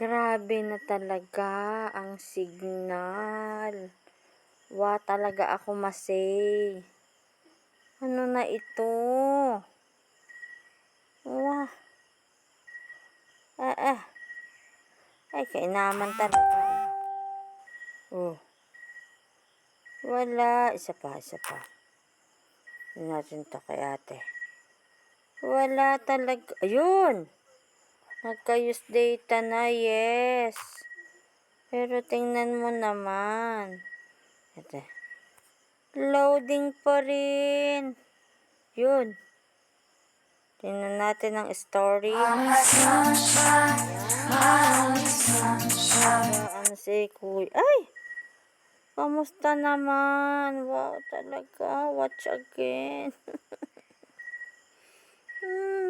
Grabe na talaga ang signal. Talaga ako masay. Ano na ito? Wah. Ay, kainaman talaga. Wala. Isa pa. Hindi natin to kay ate. Wala talaga. Ayun! Nagka-use data na, yes. Pero tingnan mo naman. Ito. Loading pa rin. Yun. Tingnan natin ang story. Ano si Kuya? Ay! Kamusta naman? Wow, talaga. Watch again.